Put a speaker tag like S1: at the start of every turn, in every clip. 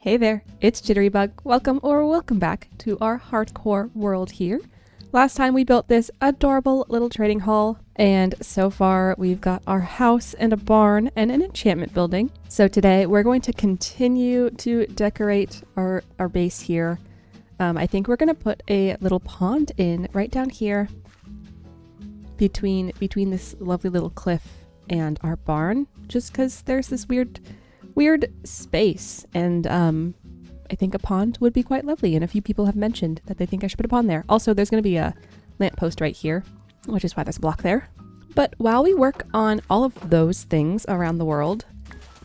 S1: Hey there, it's Jitterybug. Welcome back to our hardcore world here. Last time we built this adorable little trading hall, and so far we've got our house and a barn and an enchantment building. So today we're going to continue to decorate our base here. I think we're going to put a little pond in right down here between this lovely little cliff and our barn, just because there's this weird space, and I think a pond would be quite lovely, and a few people have mentioned that they think I should put a pond there. Also, there's going to be a lamppost right here, which is why there's a block there. But while we work on all of those things around the world,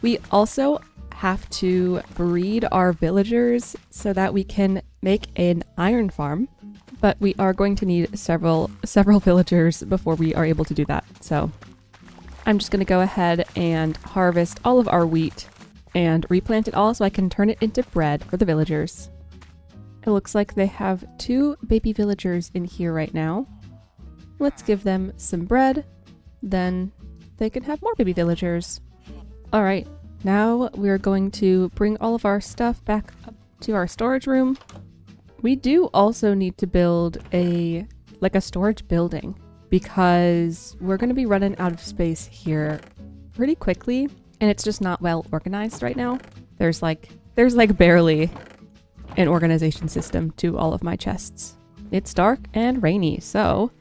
S1: we also have to breed our villagers so that we can make an iron farm. But we are going to need several villagers before we are able to do that. So I'm just going to go ahead and harvest all of our wheat and replant it all so I can turn it into bread for the villagers. It looks like they have 2 baby villagers in here right now. Let's give them some bread, then they can have more baby villagers. Alright, now we're going to bring all of our stuff back up to our storage room. We do also need to build a storage building, because we're going to be running out of space here pretty quickly. And it's just not well organized right now. There's barely an organization system to all of my chests. It's dark and rainy, so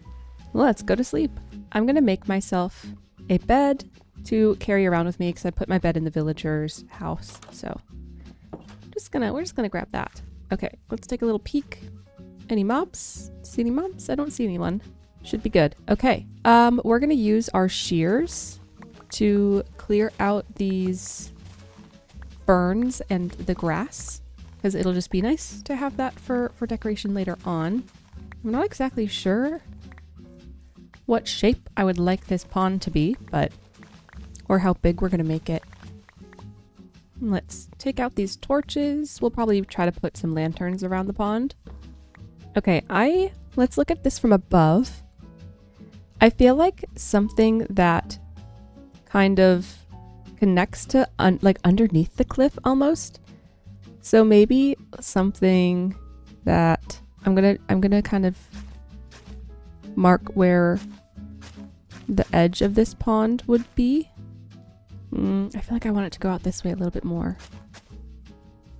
S1: let's go to sleep. I'm gonna make myself a bed to carry around with me because I put my bed in the villager's house. So we're just gonna grab that. Okay, let's take a little peek. Any mobs? See any mobs? I don't see anyone. Should be good. Okay, we're gonna use our shears to clear out these ferns and the grass, because it'll just be nice to have that for decoration later on. I'm not exactly sure what shape I would like this pond to be, or how big we're gonna make it. Let's take out these torches. We'll probably try to put some lanterns around the pond. Okay, let's look at this from above. I feel like something that kind of connects to underneath the cliff almost. So maybe something that I'm gonna kind of mark where the edge of this pond would be. I feel like I want it to go out this way a little bit more,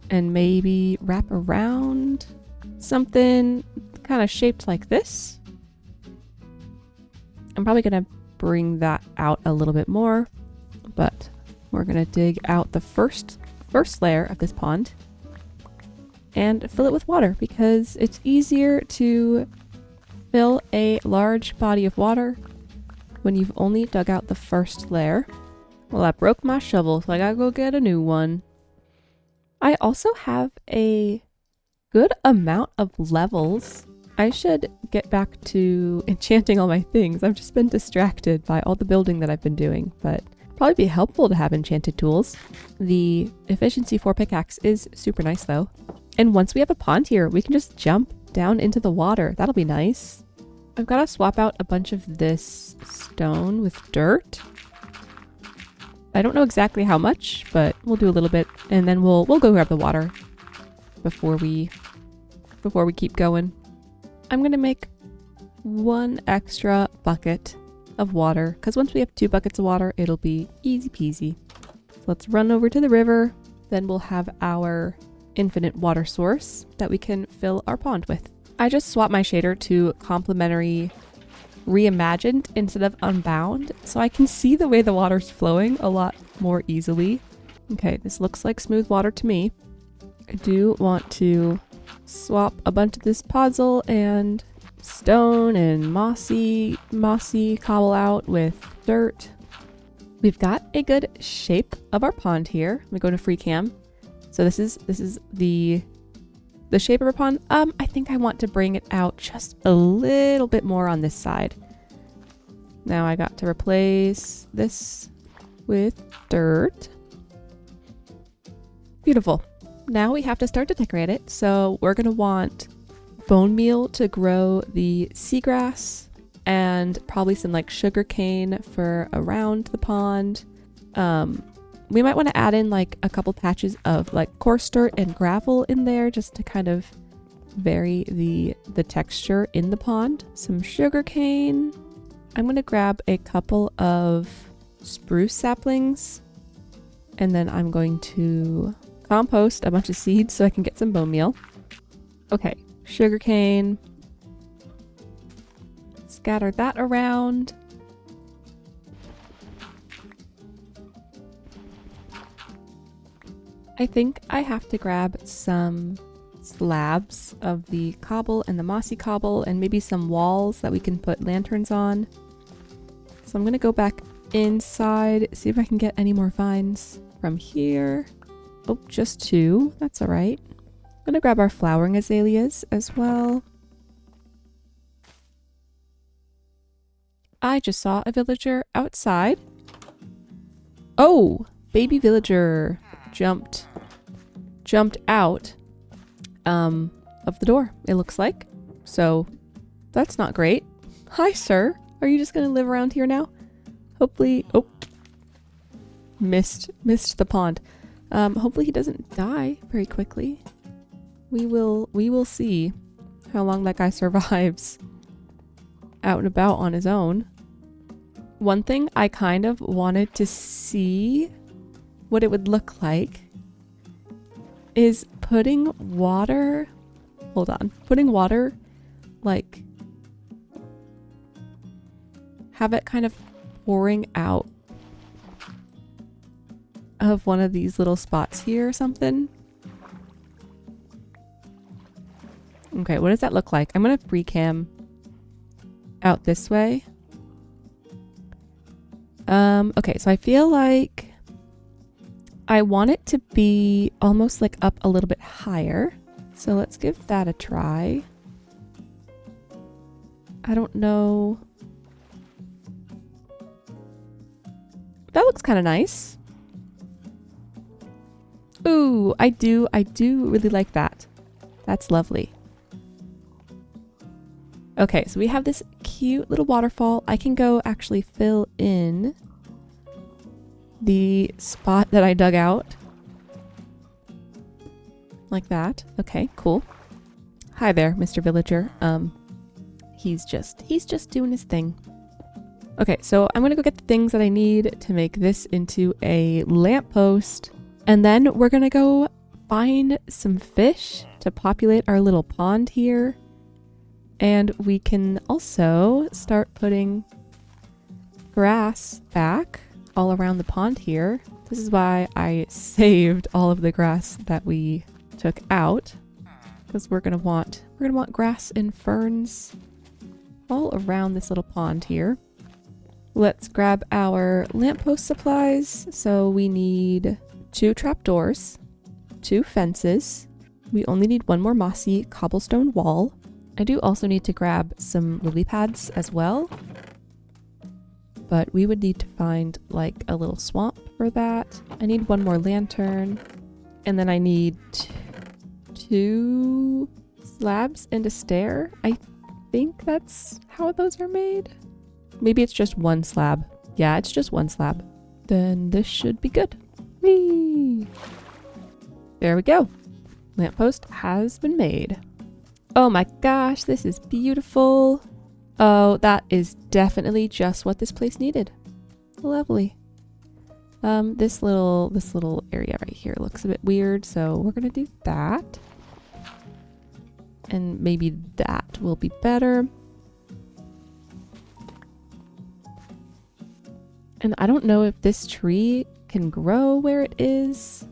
S1: and maybe wrap around something kind of shaped like this. I'm probably gonna bring that out a little bit more, but we're gonna dig out the first layer of this pond and fill it with water, because it's easier to fill a large body of water when you've only dug out the first layer. Well, I broke my shovel, so I gotta go get a new one. I also have a good amount of levels. I should get back to enchanting all my things. I've just been distracted by all the building that I've been doing, but probably be helpful to have enchanted tools. The efficiency 4 pickaxe is super nice though. And once we have a pond here, we can just jump down into the water. That'll be nice. I've got to swap out a bunch of this stone with dirt. I don't know exactly how much, but we'll do a little bit, and then we'll go grab the water before we keep going. I'm going to make 1 extra bucket of water, because once we have 2 buckets of water, it'll be easy peasy. So let's run over to the river. Then we'll have our infinite water source that we can fill our pond with. I just swapped my shader to complementary reimagined instead of unbound, so I can see the way the water's flowing a lot more easily. Okay, this looks like smooth water to me. I do want to swap a bunch of this podzol and stone and mossy cobble out with dirt. We've got a good shape of our pond here. Let me go to free cam. So this is the shape of our pond. I think I want to bring it out just a little bit more on this side. Now I got to replace this with dirt. Beautiful. Now we have to start to decorate it. So we're going to want bone meal to grow the seagrass, and probably some sugar cane for around the pond. We might want to add in like a couple patches of like coarse dirt and gravel in there just to kind of vary the texture in the pond. Some sugar cane. I'm going to grab a couple of spruce saplings, and then I'm going to compost a bunch of seeds so I can get some bone meal. Okay, sugar cane. Scatter that around. I think I have to grab some slabs of the cobble and the mossy cobble and maybe some walls that we can put lanterns on. So I'm going to go back inside, see if I can get any more vines from here. Oh, just 2. That's all right. I'm going to grab our flowering azaleas as well. I just saw a villager outside. Oh, baby villager jumped out of the door, it looks like. So that's not great. Hi, sir. Are you just going to live around here now? Hopefully, oh, missed the pond. Hopefully he doesn't die very quickly. We will see how long that guy survives out and about on his own. One thing I kind of wanted to see what it would look like is putting water, like, have it kind of pouring out of one of these little spots here or something. Okay, what does that look like? I'm gonna free cam out this way. Okay, so I feel like I want it to be almost like up a little bit higher. So let's give that a try. I don't know. That looks kind of nice. Ooh, I do really like that. That's lovely. Okay, so we have this cute little waterfall. I can go actually fill in the spot that I dug out. Like that. Okay, cool. Hi there, Mr. Villager. He's just doing his thing. Okay, so I'm gonna go get the things that I need to make this into a lamppost. And then we're gonna go find some fish to populate our little pond here. And we can also start putting grass back all around the pond here. This is why I saved all of the grass that we took out, because we're gonna want grass and ferns all around this little pond here. Let's grab our lamppost supplies. So we need 2 trapdoors, 2 fences. We only need 1 more mossy cobblestone wall. I do also need to grab some lily pads as well, but we would need to find like a little swamp for that. I need 1 more lantern, and then I need 2 slabs and a stair. I think that's how those are made. Maybe it's just 1 slab. Yeah, it's just 1 slab. Then this should be good. Whee! There we go. Lamppost has been made. Oh my gosh, this is beautiful. Oh, that is definitely just what this place needed. Lovely. This little area right here looks a bit weird, so we're gonna do that. And maybe that will be better. And I don't know if this tree can grow where it is.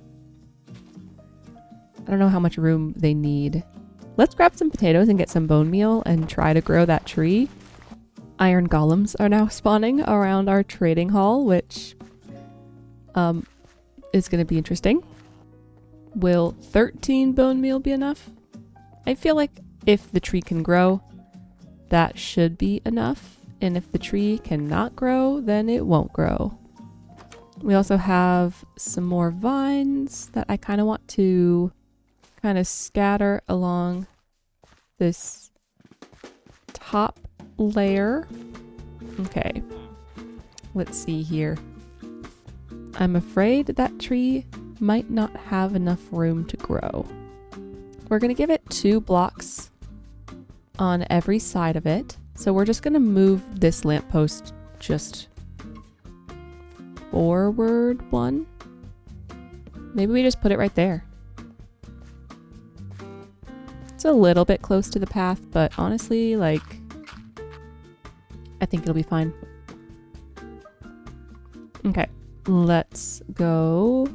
S1: I don't know how much room they need. Let's grab some potatoes and get some bone meal and try to grow that tree. Iron golems are now spawning around our trading hall, which is going to be interesting. Will 13 bone meal be enough? I feel like if the tree can grow, that should be enough. And if the tree cannot grow, then it won't grow. We also have some more vines that I kind of want to kind of scatter along this top layer. Okay, let's see here. I'm afraid that tree might not have enough room to grow. We're going to give it 2 blocks on every side of it. So we're just going to move this lamppost just forward 1. Maybe we just put it right there. It's a little bit close to the path, but honestly, like, I think it'll be fine. Okay, let's go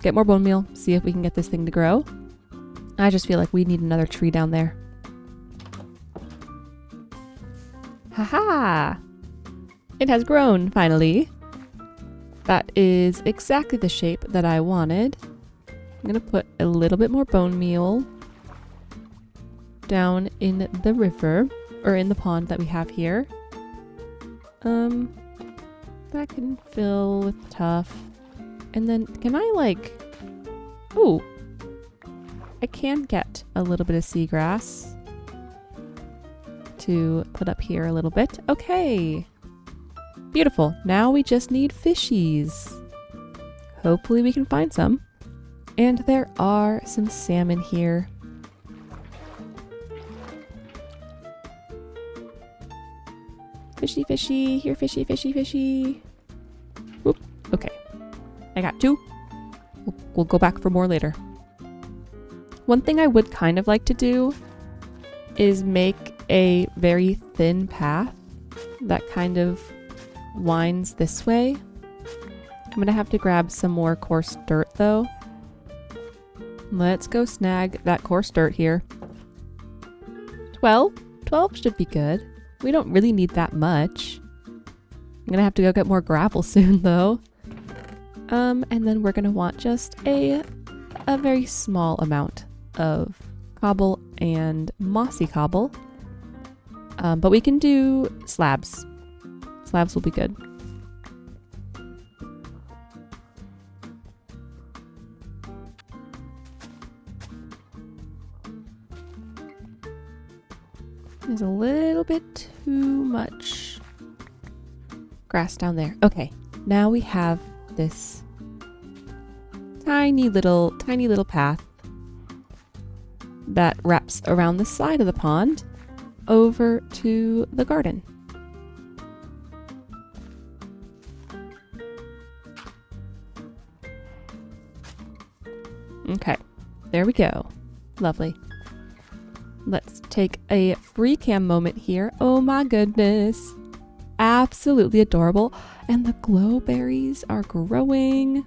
S1: get more bone meal, see if we can get this thing to grow. I just feel like we need another tree down there. Haha! It has grown, finally. That is exactly the shape that I wanted. I'm gonna put a little bit more bone meal down in the river, or in the pond that we have here. That can fill with tuff. And then, can I like... Ooh! I can get a little bit of seagrass to put up here a little bit. Okay! Beautiful. Now we just need fishies. Hopefully we can find some. And there are some salmon here. Fishy, fishy, here fishy, fishy, fishy. Whoop, okay. I got 2. We'll go back for more later. One thing I would kind of like to do is make a very thin path that kind of winds this way. I'm gonna have to grab some more coarse dirt though. Let's go snag that coarse dirt here. 12? 12 should be good. We don't really need that much. I'm gonna have to go get more gravel soon though. And then we're gonna want just a very small amount of cobble and mossy cobble. But we can do slabs. Slabs will be good. There's a little bit too much grass down there. Okay, now we have this tiny little path that wraps around the side of the pond over to the garden. Okay, there we go. Lovely. Let's take a free cam moment here. Oh my goodness. Absolutely adorable. And the glowberries are growing.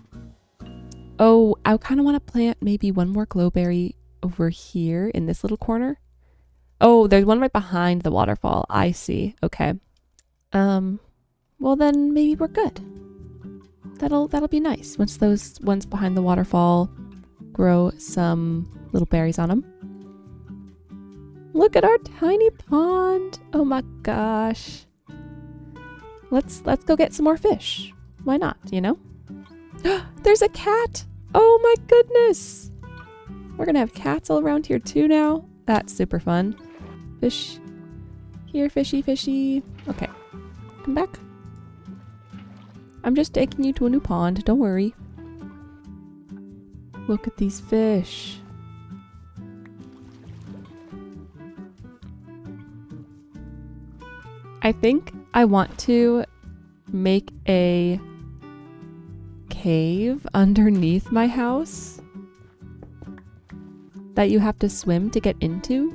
S1: Oh, I kind of want to plant maybe one more glowberry over here in this little corner. Oh, there's one right behind the waterfall. I see. Okay. Well then maybe we're good. That'll be nice once those ones behind the waterfall grow some little berries on them. Look at our tiny pond. Oh my gosh. Let's go get some more fish. Why not, you know? There's a cat. Oh my goodness. We're gonna have cats all around here too now. That's super fun. Fish. Here, fishy, fishy. Okay. Come back. I'm just taking you to a new pond. Don't worry. Look at these fish. I think I want to make a cave underneath my house that you have to swim to get into.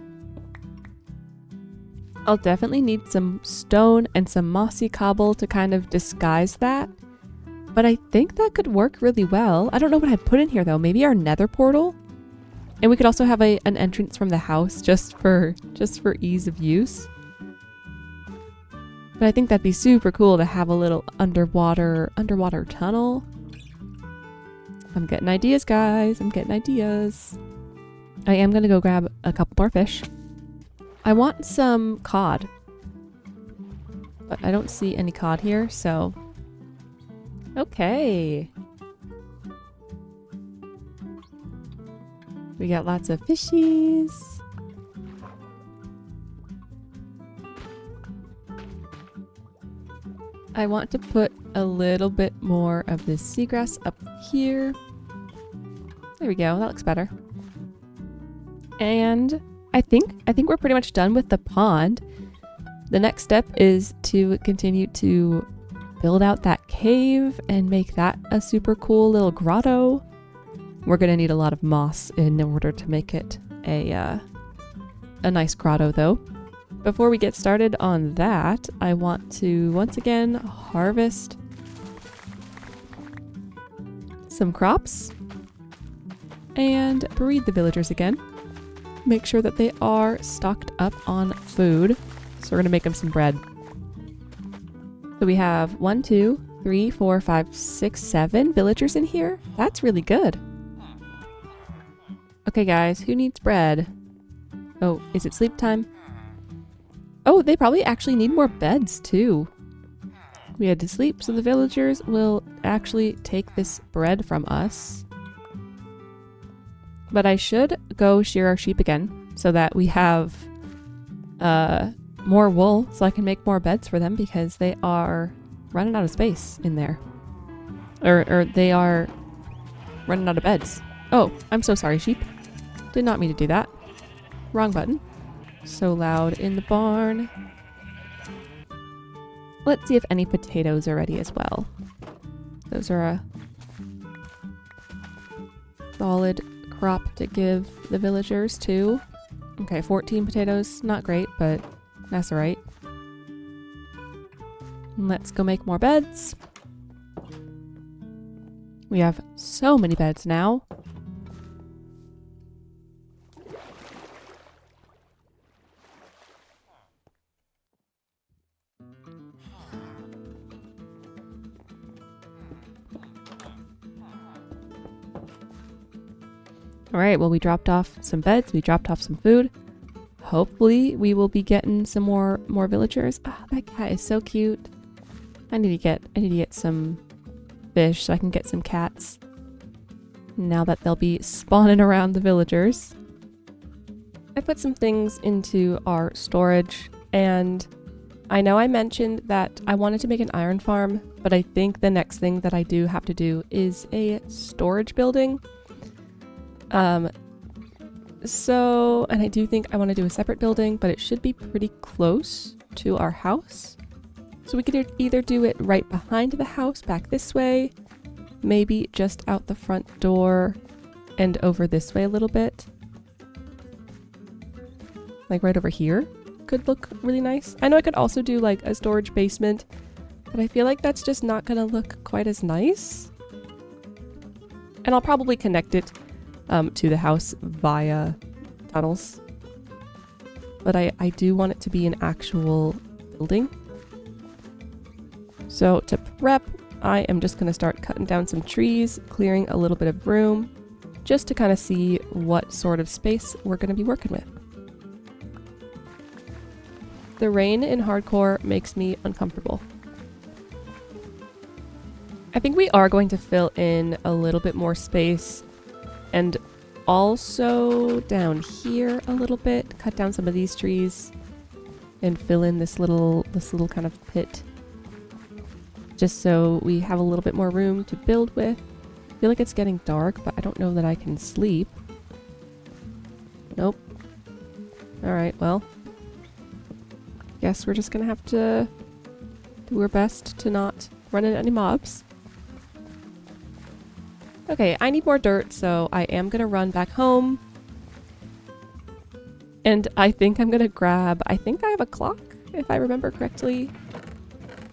S1: I'll definitely need some stone and some mossy cobble to kind of disguise that. But I think that could work really well. I don't know what I'd put in here though. Maybe our nether portal? And we could also have an entrance from the house just for ease of use. But I think that'd be super cool to have a little underwater tunnel. I'm getting ideas, guys. I'm getting ideas. I am gonna go grab a couple more fish. I want some cod. But I don't see any cod here, so... Okay. We got lots of fishies. I want to put a little bit more of this seagrass up here. There we go, that looks better. And I think we're pretty much done with the pond. The next step is to continue to build out that cave and make that a super cool little grotto. We're gonna need a lot of moss in order to make it a nice grotto though. Before we get started on that, I want to once again harvest some crops and breed the villagers again. Make sure that they are stocked up on food. So we're gonna make them some bread. So we have 1, 2, 3, 4, 5, 6, 7 villagers in here. That's really good. Okay guys, who needs bread? Oh, is it sleep time? Oh, they probably actually need more beds too. We had to sleep, so the villagers will actually take this bread from us. But I should go shear our sheep again so that we have more wool so I can make more beds for them because they are running out of space in there. Or they are running out of beds. Oh, I'm so sorry, sheep. Did not mean to do that. Wrong button. So loud in the barn. Let's see if any potatoes are ready as well. Those are a solid crop to give the villagers too. Okay, 14 potatoes. Not great, but that's alright. Let's go make more beds. We have so many beds now. Alright, well we dropped off some beds, we dropped off some food. Hopefully we will be getting some more villagers. Ah, that cat is so cute. I need to get some fish so I can get some cats. Now that they'll be spawning around the villagers. I put some things into our storage, and I know I mentioned that I wanted to make an iron farm, but I think the next thing that I do have to do is a storage building. And I do think I want to do a separate building, but it should be pretty close to our house. So we could either do it right behind the house, back this way, maybe just out the front door and over this way a little bit. Like right over here could look really nice. I know I could also do like a storage basement, but I feel like that's just not gonna look quite as nice. And I'll probably connect it to the house via tunnels. But I do want it to be an actual building. So to prep, I am just going to start cutting down some trees, clearing a little bit of room, just to kind of see what sort of space we're going to be working with. The rain in hardcore makes me uncomfortable. I think we are going to fill in a little bit more space and also down here a little bit, cut down some of these trees and fill in this little kind of pit. Just so we have a little bit more room to build with. I feel like it's getting dark, but I don't know that I can sleep. Nope. Alright, well. Guess we're just gonna have to do our best to not run into any mobs. Okay, I need more dirt, so I am gonna run back home. And I think I'm gonna grab, I think I have a clock, if I remember correctly.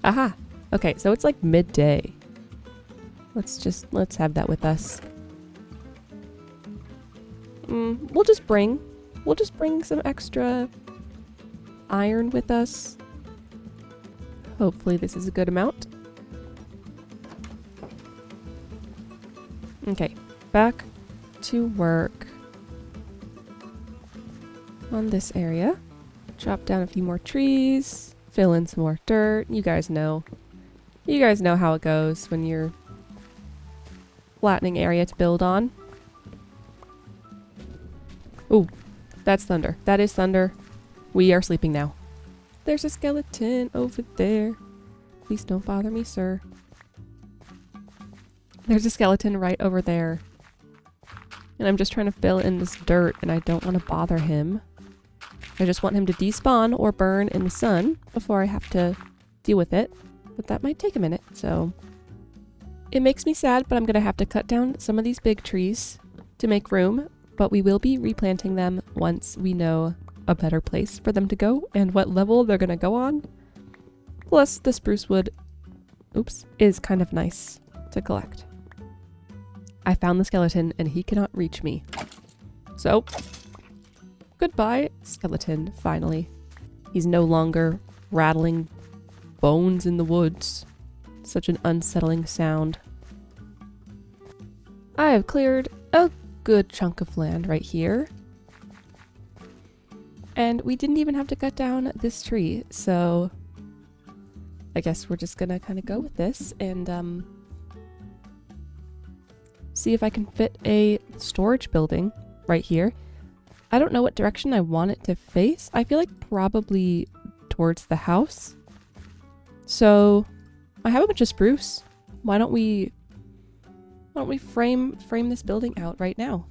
S1: Aha! Okay, so it's like midday. Let's have that with us. We'll just bring some extra iron with us. Hopefully this is a good amount. Okay, back to work on this area. Chop down a few more trees, fill in some more dirt. You guys know how it goes when you're flattening area to build on. Ooh, that's thunder. That is thunder. We are sleeping now. There's a skeleton over there. Please don't bother me, sir. There's a skeleton right over there. And I'm just trying to fill in this dirt, and I don't want to bother him. I just want him to despawn or burn in the sun before I have to deal with it. But that might take a minute, so... It makes me sad, but I'm going to have to cut down some of these big trees to make room. But we will be replanting them once we know a better place for them to go and what level they're going to go on. Plus, the spruce wood, is kind of nice to collect. I found the skeleton and he cannot reach me. So, goodbye, skeleton, finally. He's no longer rattling bones in the woods. Such an unsettling sound. I have cleared a good chunk of land right here. And we didn't even have to cut down this tree, so I guess we're just gonna kind of go with this and see if I can fit a storage building right here. I don't know what direction I want it to face. I feel like probably towards the house. So I have a bunch of spruce. Why don't we frame this building out right now?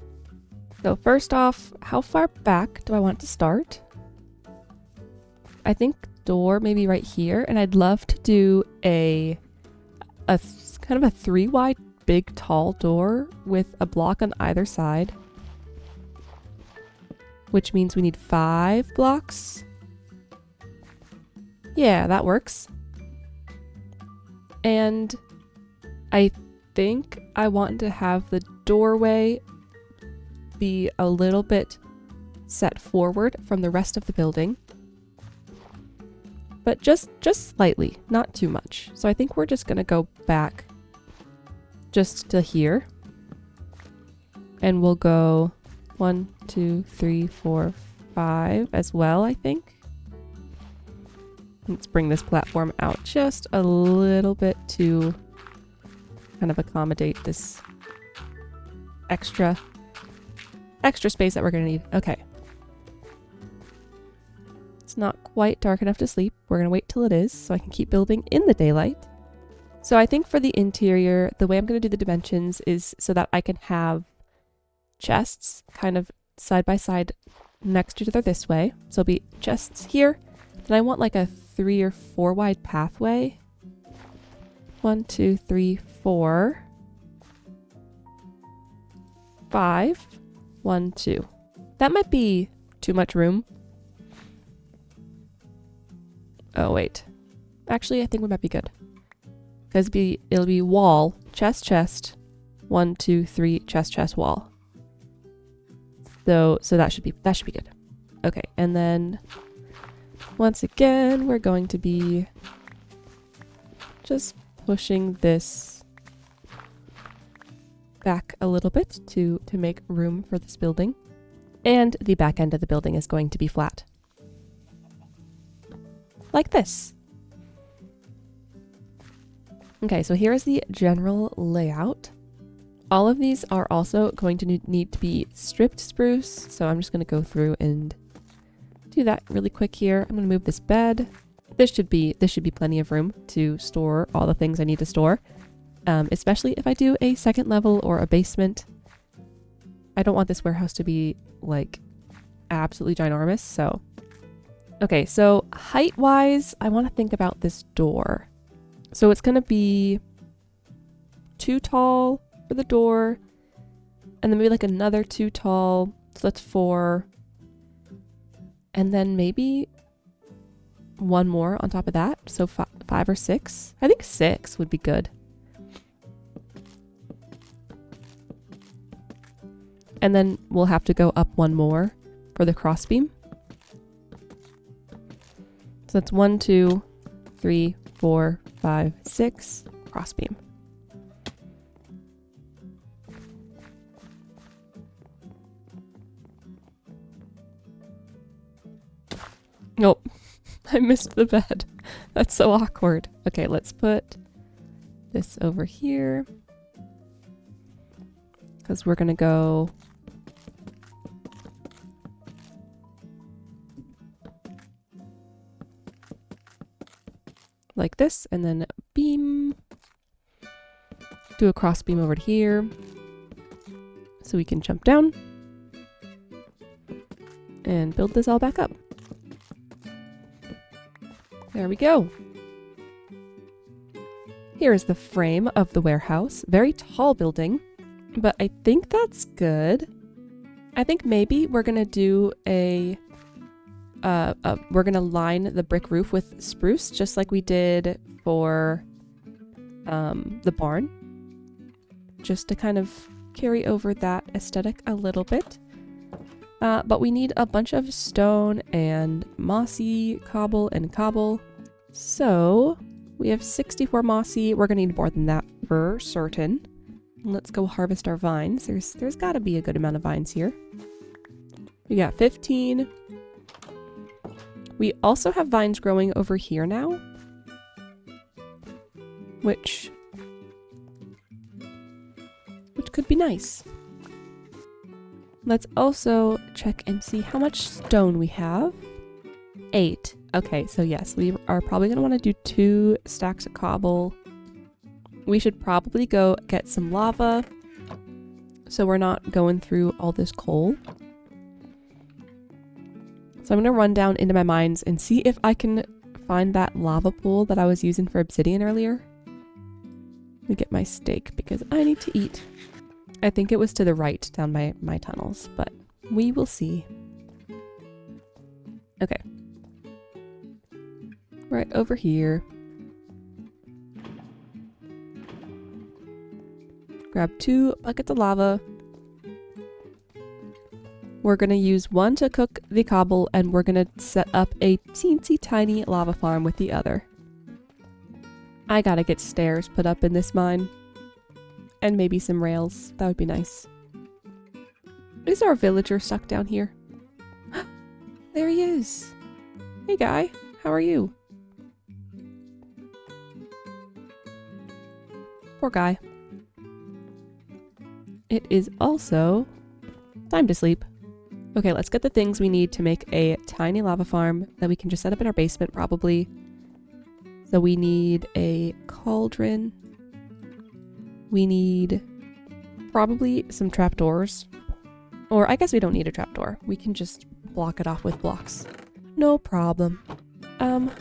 S1: So first off, how far back do I want to start? I think door maybe right here, and I'd love to do a kind of a 3 wide big tall door with a block on either side, which means we need 5 blocks. Yeah, that works. And I think I want to have the doorway be a little bit set forward from the rest of the building. But just slightly, not too much. So I think we're just gonna go back just to here. And we'll go 1, 2, 3, 4, 5 as well, I think. Let's bring this platform out just a little bit to kind of accommodate this extra space that we're gonna need. Okay. It's not quite dark enough to sleep. We're gonna wait till it is so I can keep building in the daylight. So I think for the interior, the way I'm gonna do the dimensions is so that I can have chests kind of side by side next to each other this way. So it'll be chests here. Then I want like a 3 or 4 wide pathway. 1, 2, 3, 4, 5. 1, 2. That might be too much room. Oh, wait. Actually, I think we might be good. Because it'll be wall, chest, chest, 1, 2, 3, chest, chest, wall. So that should be good. Okay, and then once again, we're going to be just pushing this back a little bit to make room for this building. And the back end of the building is going to be flat. Like this. Okay, so here is the general layout. All of these are also going to need to be stripped spruce, so I'm just going to go through and do that really quick here. I'm going to move this bed. This should be plenty of room to store all the things I need to store, especially if I do a second level or a basement. I don't want this warehouse to be like absolutely ginormous, so. Okay, so height-wise, I want to think about this door. So it's going to be too tall for the door, and then maybe like another too tall, so that's 4. And then maybe 1 more on top of that, so 5 or 6. I think 6 would be good. And then we'll have to go up 1 more for the crossbeam. So that's 1, 2, 3, 4, 5, 6 crossbeam. Nope. I missed the bed. That's so awkward. Okay, let's put this over here. Because we're going to go... like this, and then beam. Do a cross beam over to here so we can jump down and build this all back up. There we go. Here is the frame of the warehouse. Very tall building, but I think that's good. I think maybe we're gonna do we're gonna line the brick roof with spruce, just like we did for the barn, just to kind of carry over that aesthetic a little bit. But we need a bunch of stone and mossy cobble and cobble. So we have 64 mossy. We're gonna need more than that for certain. Let's go harvest our vines. There's gotta be a good amount of vines here. We got 15. We also have vines growing over here now, which could be nice. Let's also check and see how much stone we have. 8. Okay, so yes, we are probably going to want to do 2 stacks of cobble. We should probably go get some lava so we're not going through all this coal. So I'm going to run down into my mines and see if I can find that lava pool that I was using for obsidian earlier. Let me get my steak because I need to eat. I think it was to the right down my tunnels, but we will see. Okay. Right over here. Grab 2 buckets of lava. We're going to use 1 to cook the cobble, and we're going to set up a teensy tiny lava farm with the other. I gotta get stairs put up in this mine. And maybe some rails. That would be nice. Is our villager stuck down here? There he is. Hey guy, how are you? Poor guy. It is also time to sleep. Okay, let's get the things we need to make a tiny lava farm that we can just set up in our basement probably. So we need a cauldron. We need probably some trapdoors. Or I guess we don't need a trapdoor. We can just block it off with blocks. No problem.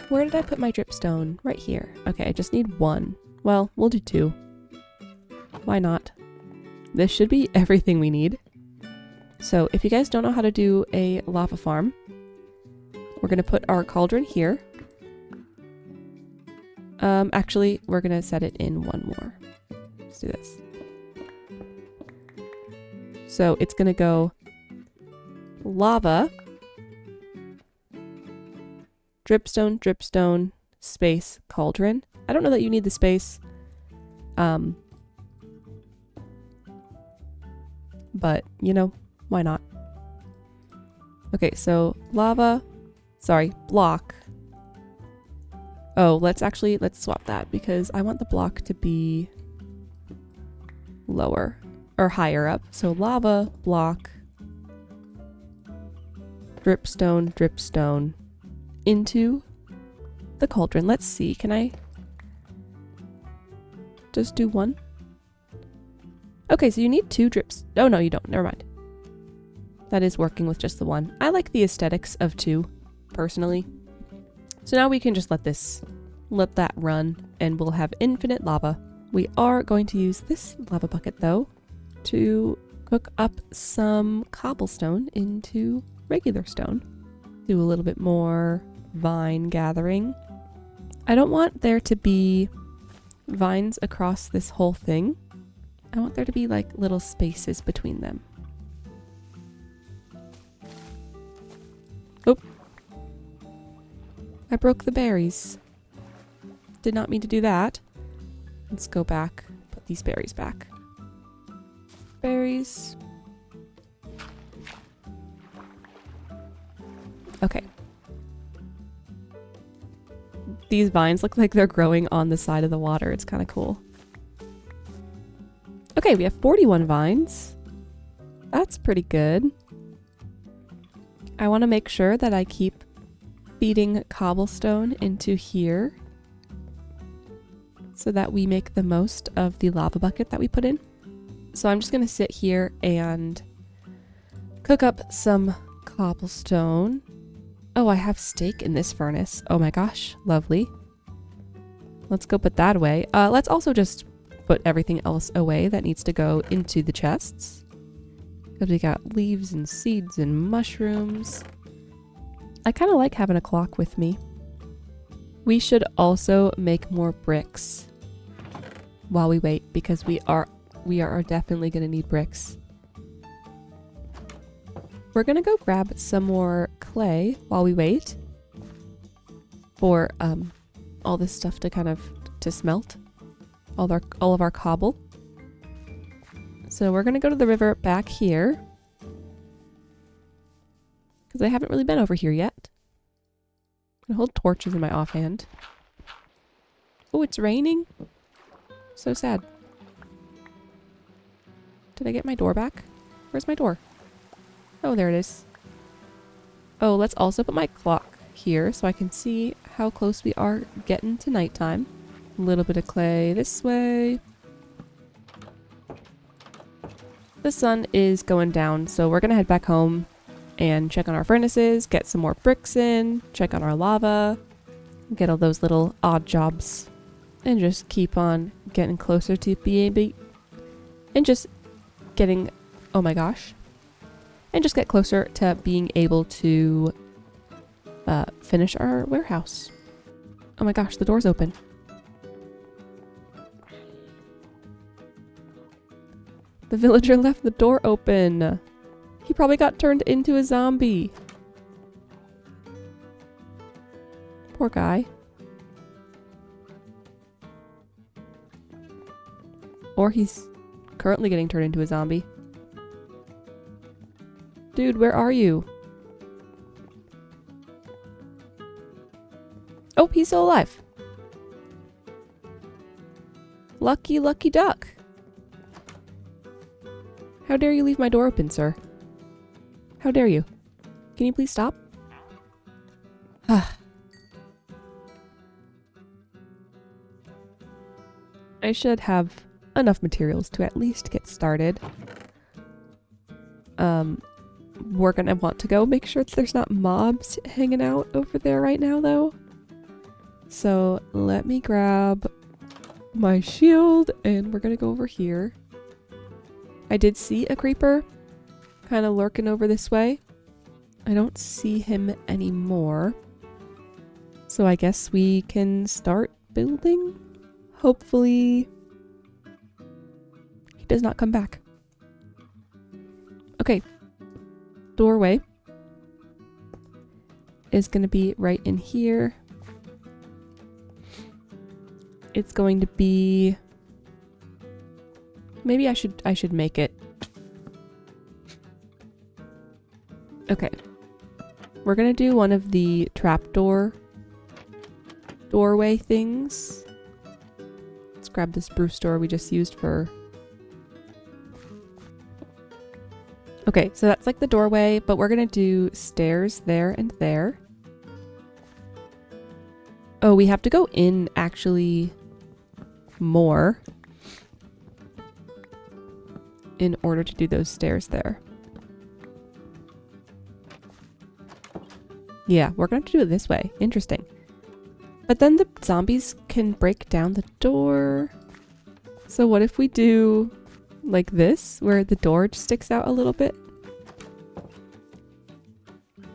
S1: Where did I put my dripstone? Right here. Okay, I just need 1. Well, we'll do 2. Why not? This should be everything we need. So if you guys don't know how to do a lava farm, we're going to put our cauldron here. Actually, we're going to set it in 1 more. Let's do this. So it's going to go lava, dripstone, dripstone, space, cauldron. I don't know that you need the space. But, you know, why not? Okay, so lava, sorry, block. Oh, let's swap that because I want the block to be lower or higher up. So lava, block, dripstone, dripstone into the cauldron. Let's see, can I just do 1? Okay, so you need 2 drips. Oh, no, you don't. Never mind. That is working with just the 1. I like the aesthetics of 2, personally. So now we can just let that run, and we'll have infinite lava. We are going to use this lava bucket, though, to cook up some cobblestone into regular stone. Do a little bit more vine gathering. I don't want there to be vines across this whole thing. I want there to be like little spaces between them. Oh. I broke the berries. Did not mean to do that. Let's go back. Put these berries back. Berries. Okay. These vines look like they're growing on the side of the water. It's kind of cool. Okay, we have 41 vines. That's pretty good. I want to make sure that I keep feeding cobblestone into here so that we make the most of the lava bucket that we put in. So I'm just going to sit here and cook up some cobblestone. Oh, I have steak in this furnace. Oh my gosh, lovely. Let's go put that away. Let's also just put everything else away that needs to go into the chests. Because we got leaves and seeds and mushrooms. I kind of like having a clock with me. We should also make more bricks while we wait, because we are definitely going to need bricks. We're going to go grab some more clay while we wait for all this stuff to smelt, all of our cobble. So we're going to go to the river back here, because I haven't really been over here yet. I hold torches in my offhand. Oh, it's raining. So sad. Did I get my door back? Where's my door? Oh, there it is. Oh, let's also put my clock here so I can see how close we are getting to nighttime. A little bit of clay this way. The sun is going down, so we're gonna head back home and check on our furnaces, get some more bricks in, check on our lava, get all those little odd jobs, and just keep on getting closer to being and just getting, oh my gosh, and just get closer to being able to finish our warehouse. Oh my gosh, the door's open. The villager left the door open. He probably got turned into a zombie. Poor guy. Or he's currently getting turned into a zombie. Dude, where are you? Oh, he's still alive. Lucky, lucky duck. How dare you leave my door open, sir? How dare you? Can you please stop? I should have enough materials to at least get started. We're gonna want to go make sure that there's not mobs hanging out over there right now, though. So let me grab my shield and we're gonna go over here. I did see a creeper kind of lurking over this way. I don't see him anymore. So I guess we can start building. Hopefully he does not come back. Okay. Doorway is going to be right in here. It's going to be, maybe I should make it. Okay. We're going to do one of the trapdoor doorway things. Let's grab this spruce door we just used for. Okay, so that's like the doorway, but we're gonna do stairs there and there. Oh, we have to go in actually more in order to do those stairs there. Yeah, we're gonna have to do it this way. Interesting. But then the zombies can break down the door. So what if we do like this, where the door just sticks out a little bit?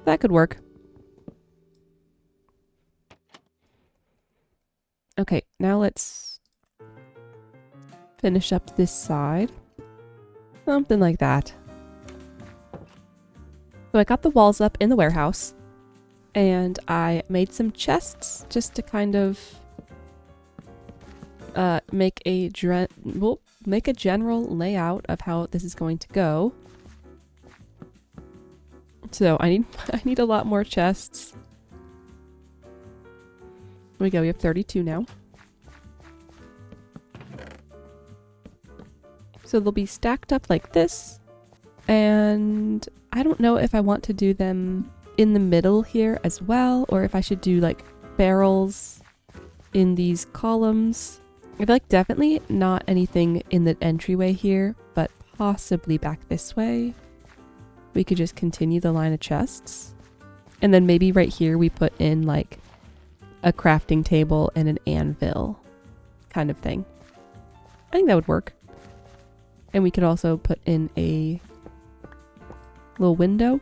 S1: That could work. Okay, now let's finish up this side. Something like that. So I got the walls up in the warehouse, and I made some chests just to kind of make a general layout of how this is going to go. So I need a lot more chests. There we go, we have 32 now. So they'll be stacked up like this. And I don't know if I want to do them in the middle here as well, or if I should do like barrels in these columns. I feel like definitely not anything in the entryway here, but possibly back this way. We could just continue the line of chests. And then maybe right here we put in like a crafting table and an anvil kind of thing. I think that would work. And we could also put in a little window,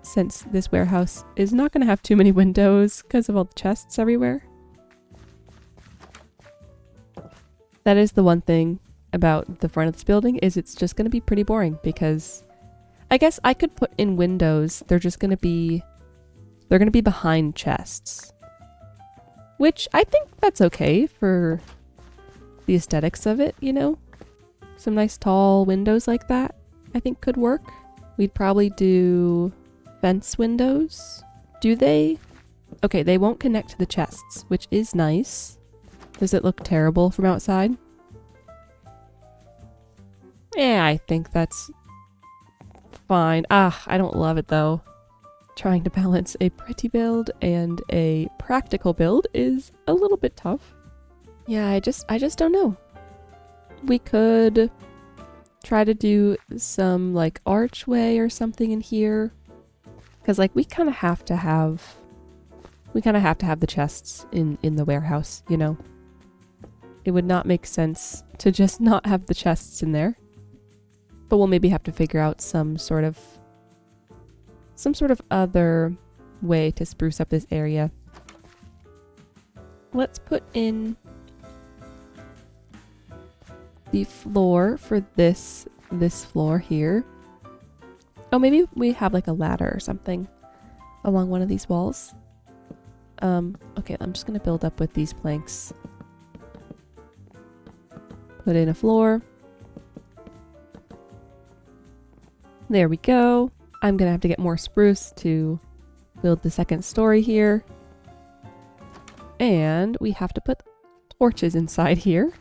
S1: since this warehouse is not going to have too many windows because of all the chests everywhere. That is the one thing about the front of this building, is it's just going to be pretty boring, because I guess I could put in windows. They're going to be behind chests, which I think that's okay for the aesthetics of it, you know? Some nice tall windows like that I think could work. We'd probably do fence windows. Do they? Okay, they won't connect to the chests, which is nice. Does it look terrible from outside? Yeah, I think that's fine. I don't love it though. Trying to balance a pretty build and a practical build is a little bit tough. Yeah, I just don't know. We could try to do some like archway or something in here, because like we kind of have to have the chests in the warehouse, you know. It would not make sense to just not have the chests in there. But we'll maybe have to figure out some sort of other way to spruce up this area. Let's put in the floor for this floor here. Oh, maybe we have like a ladder or something along one of these walls. Okay, I'm just gonna build up with these planks. Put in a floor. There we go. I'm gonna have to get more spruce to build the second story here. And we have to put torches inside here,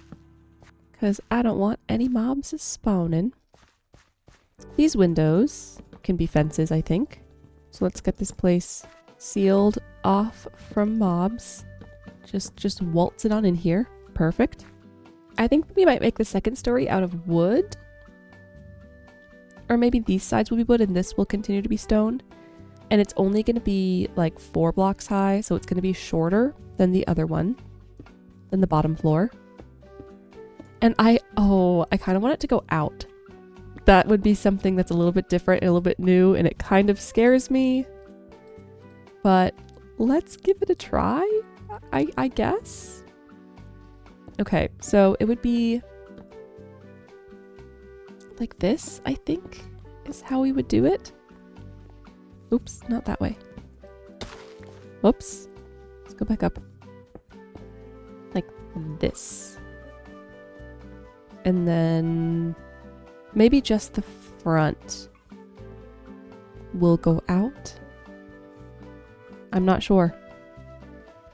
S1: because I don't want any mobs spawning. These windows can be fences, I think. So let's get this place sealed off from mobs. Just waltz it on in here. Perfect. I think we might make the second story out of wood. Or maybe these sides will be wood and this will continue to be stone. And it's only going to be like 4 blocks high, so it's going to be shorter than the other one, than the bottom floor. And I kind of want it to go out. That would be something that's a little bit different and a little bit new, and it kind of scares me. But let's give it a try, I guess. Okay, so it would be like this, I think, is how we would do it. Oops, not that way. Whoops. Let's go back up. Like this. And then maybe just the front will go out. I'm not sure.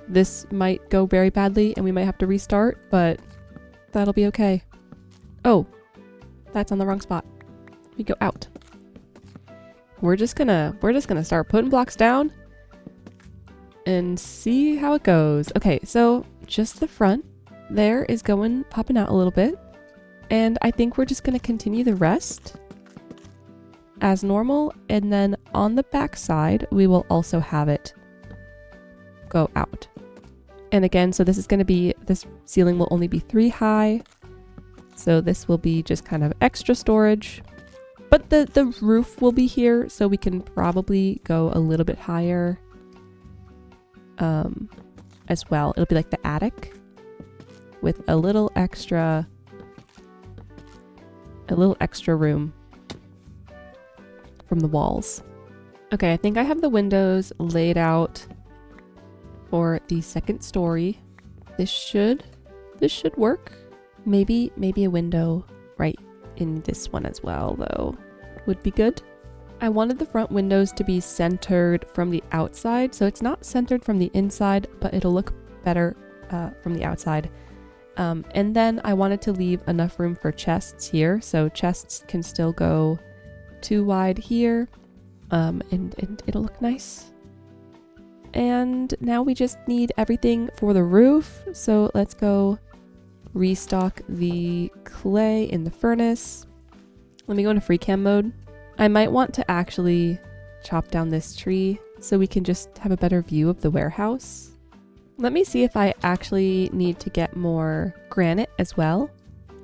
S1: This might go very badly and we might have to restart, but that'll be okay. Oh, that's on the wrong spot. We go out. We're just gonna start putting blocks down and see how it goes. Okay, so just the front there is popping out a little bit. And I think we're just gonna continue the rest as normal. And then on the back side, we will also have it go out. And again, so this ceiling will only be 3 high. So this will be just kind of extra storage. But the roof will be here, so we can probably go a little bit higher as well. It'll be like the attic with a little extra room from the walls. Okay, I think I have the windows laid out for the second story. This should work. Maybe a window right in this one as well, though, would be good. I wanted the front windows to be centered from the outside, so it's not centered from the inside, but it'll look better from the outside. And then I wanted to leave enough room for chests here, so chests can still go 2 wide here, and it'll look nice. And now we just need everything for the roof, so let's go restock the clay in the furnace. Let me go into free cam mode. I might want to actually chop down this tree so we can just have a better view of the warehouse. Let me see if I actually need to get more granite as well.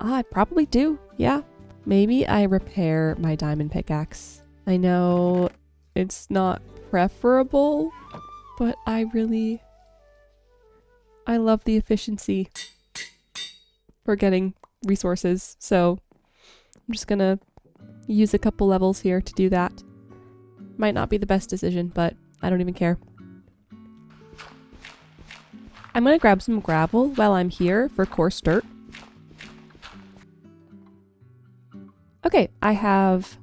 S1: I probably do. Yeah. Maybe I repair my diamond pickaxe. I know it's not preferable, but I love the efficiency for getting resources. So I'm just gonna use a couple levels here to do that. Might not be the best decision, but I don't even care. I'm gonna grab some gravel while I'm here for coarse dirt. Okay, I have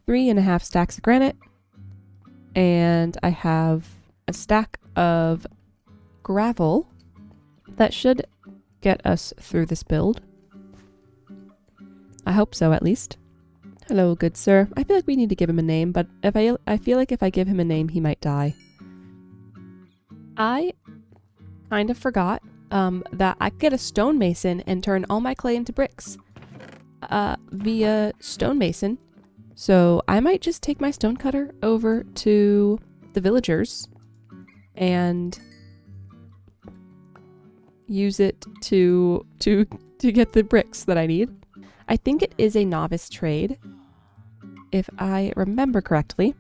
S1: 3.5 stacks of granite, and I have a stack of gravel that should get us through this build. I hope so, at least. Hello, good sir. I feel like we need to give him a name, but I feel like if I give him a name, he might die. I kind of forgot that I could get a stonemason and turn all my clay into bricks via stonemason. So I might just take my stone cutter over to the villagers and use it to get the bricks that I need. I think it is a novice trade, if I remember correctly.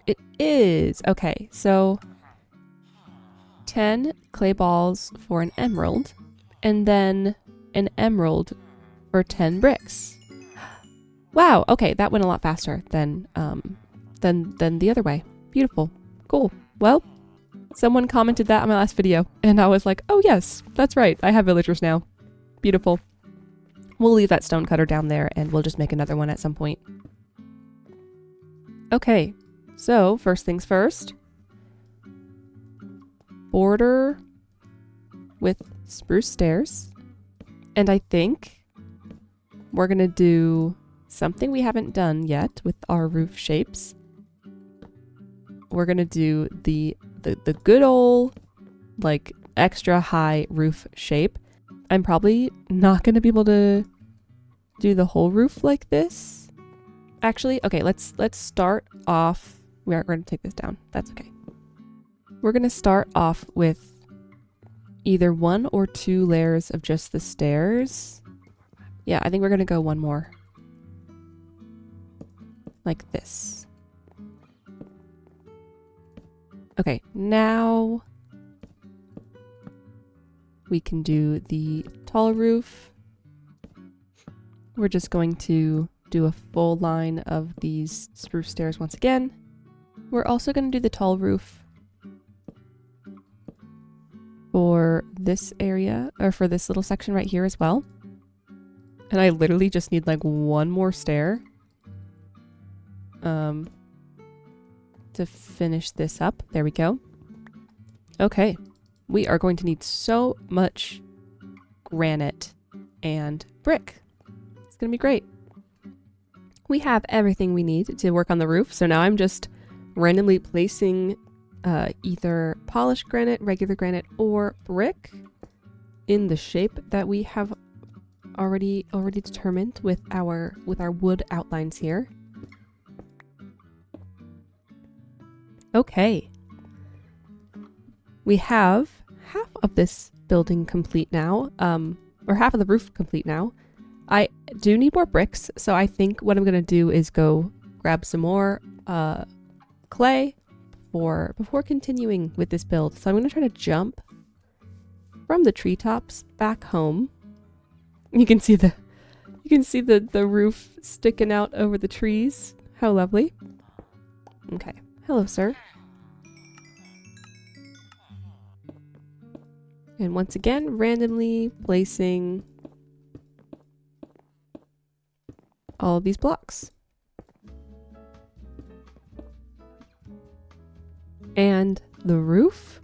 S1: It is. Okay, so 10 clay balls for an emerald, and then an emerald for 10 bricks. Wow, okay, that went a lot faster than the other way. Beautiful. Cool. Well, someone commented that on my last video, and I was like, oh yes, that's right, I have villagers now. Beautiful. We'll leave that stone cutter down there, and we'll just make another one at some point. Okay, so first things first. Border with spruce stairs. And I think we're gonna do something we haven't done yet with our roof shapes. We're gonna do the good old, like, extra high roof shape. I'm probably not gonna be able to do the whole roof like this. Actually, okay, let's start off. We're gonna take this down. That's okay. We're gonna start off with either 1 or 2 layers of just the stairs. Yeah, I think we're gonna go one more. Like this. Okay, now we can do the tall roof. We're just going to do a full line of these spruce stairs once again. We're also going to do the tall roof for this area, or for this little section right here as well. And I literally just need like one more stair to finish this up. There we go. Okay. We are going to need so much granite and brick. It's going to be great. We have everything we need to work on the roof, so now I'm just randomly placing either polished granite, regular granite, or brick in the shape that we have already determined with our wood outlines here. Okay. We have half of this building complete now, or half of the roof complete now. I do need more bricks, so I think what I'm going to do is go grab some more clay before continuing with this build. So I'm going to try to jump from the treetops back home. You can see the roof sticking out over the trees. How lovely. Okay. Hello, sir. And once again, randomly placing all of these blocks. And the roof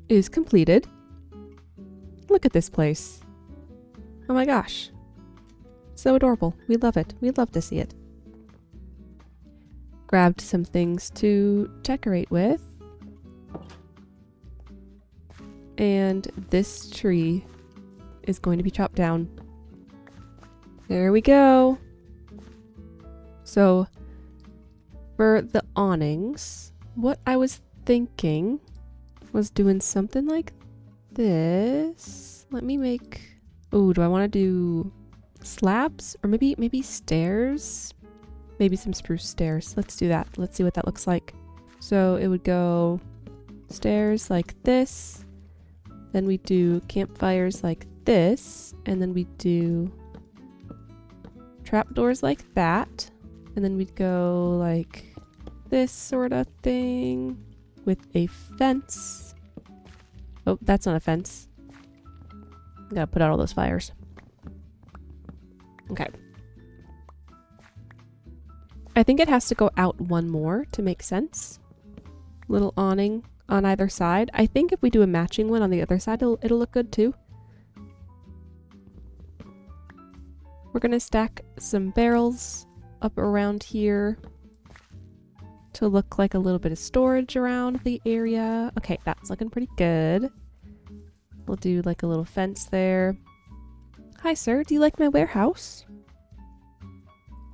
S1: is completed. Look at this place. Oh my gosh. So adorable. We love it. We'd love to see it. Grabbed some things to decorate with. And this tree is going to be chopped down. There we go. So for the awnings, what I was thinking was doing something like this. Let me make... Oh, do I want to do slabs? Or maybe stairs? Maybe some spruce stairs. Let's do that. Let's see what that looks like. So it would go stairs like this. Then we do campfires like this. And then we do trapdoors like that. And then we'd go like this sort of thing with a fence. Oh, that's not a fence. Gotta put out all those fires. Okay. I think it has to go out one more to make sense. Little awning on either side. I think if we do a matching one on the other side, it'll look good too. We're gonna stack some barrels up around here to look like a little bit of storage around the area. Okay, that's looking pretty good. We'll do like a little fence there. Hi sir, do you like my warehouse?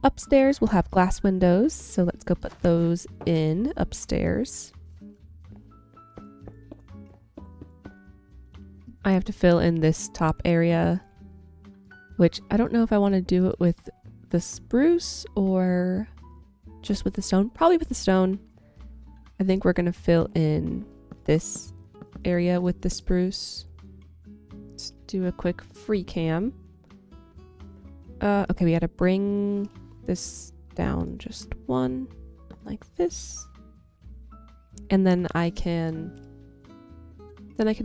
S1: Upstairs we'll have glass windows, so let's go put those in upstairs. I have to fill in this top area, which I don't know if I want to do it with the spruce or just with the stone. Probably with the stone. I think we're going to fill in this area with the spruce. Let's do a quick free cam. Okay, we gotta bring this down just one, like this. And then I can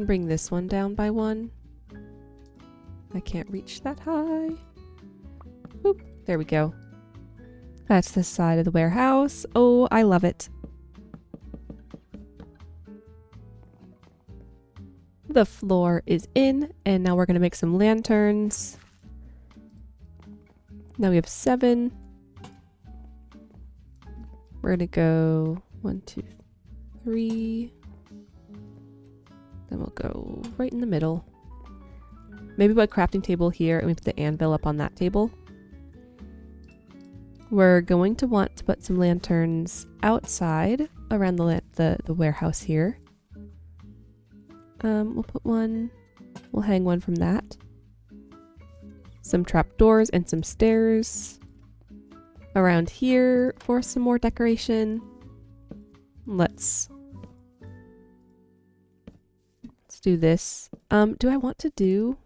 S1: bring this one down by one. I can't reach that high. Boop, there we go. That's the side of the warehouse. Oh, I love it. The floor is in, and now we're gonna make some lanterns. Now we have 7. We're gonna go 1, 2, 3. Then we'll go right in the middle. Maybe put a crafting table here and we put the anvil up on that table. We're going to want to put some lanterns outside around the warehouse here. We'll put one, we'll hang one from that. Some trapdoors and some stairs around here for some more decoration. Let's do this. Do I want to do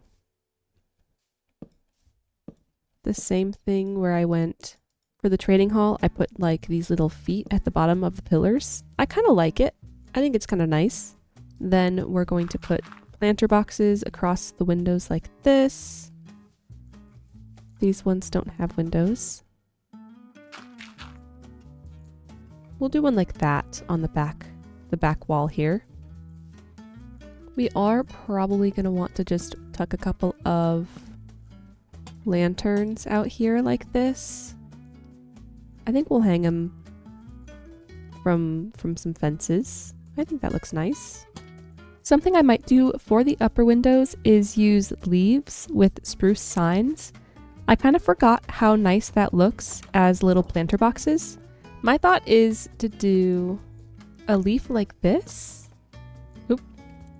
S1: the same thing where I went for the trading hall? I put like these little feet at the bottom of the pillars. I kind of like it. I think it's kind of nice. Then we're going to put planter boxes across the windows like this. These ones don't have windows. We'll do one like that on the back wall here. We are probably going to want to just tuck a couple of lanterns out here like this. I think we'll hang them from some fences. I think that looks nice. Something I might do for the upper windows is use leaves with spruce signs. I kind of forgot how nice that looks as little planter boxes. My thought is to do a leaf like this. Oop.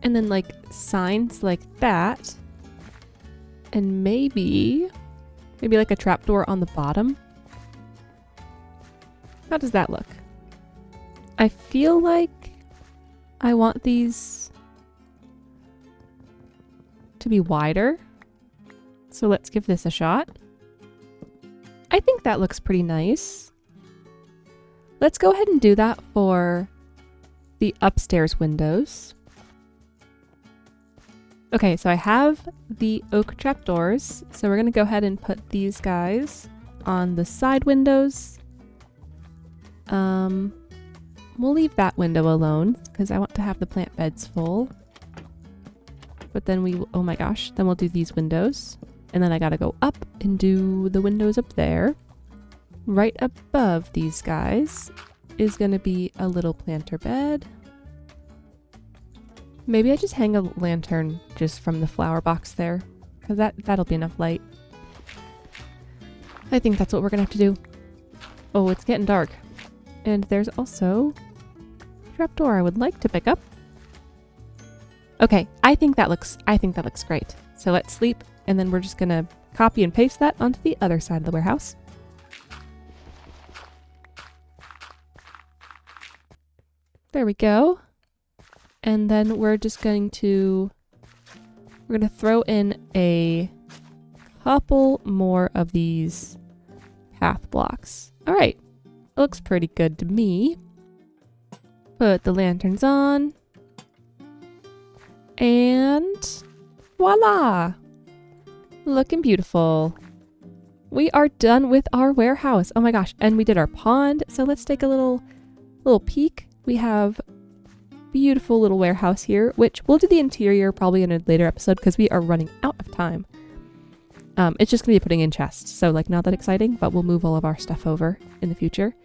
S1: And then like signs like that. And maybe like a trapdoor on the bottom. How does that look? I feel like I want these to be wider. So let's give this a shot. I think that looks pretty nice. Let's go ahead and do that for the upstairs windows. Okay, so I have the oak trapdoors. So we're gonna go ahead and put these guys on the side windows. We'll leave that window alone because I want to have the plant beds full. But then oh my gosh, then we'll do these windows. And then I gotta go up and do the windows up there. Right above these guys is gonna be a little planter bed. Maybe I just hang a lantern just from the flower box there, because that'll be enough light. I think that's what we're gonna have to do. Oh, it's getting dark. And there's also a trapdoor I would like to pick up. Okay, I think that looks great. So let's sleep, and then we're just gonna copy and paste that onto the other side of the warehouse. There we go. And then we're going to throw in a couple more of these path blocks. All right, looks pretty good to me. Put the lanterns on. And voila! Looking beautiful. We are done with our warehouse. Oh my gosh, and we did our pond. So let's take a little peek. We have beautiful little warehouse here, which we'll do the interior probably in a later episode because we are running out of time. It's just gonna be putting in chests, so like not that exciting, but we'll move all of our stuff over in the future.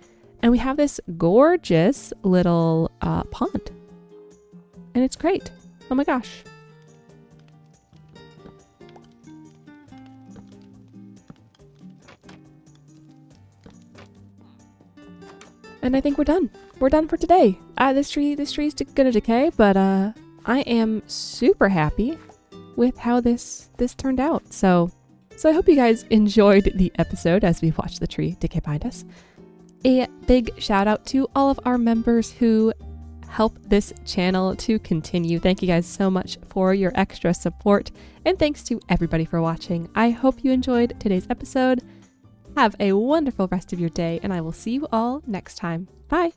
S1: And we have this gorgeous little pond, and it's great. Oh my gosh. And I think we're done. We're done for today. This tree's gonna decay, but I am super happy with how this turned out. So I hope you guys enjoyed the episode as we watched the tree decay behind us. A big shout out to all of our members who help this channel to continue. Thank you guys so much for your extra support, and thanks to everybody for watching. I hope you enjoyed today's episode. Have a wonderful rest of your day, and I will see you all next time. Bye!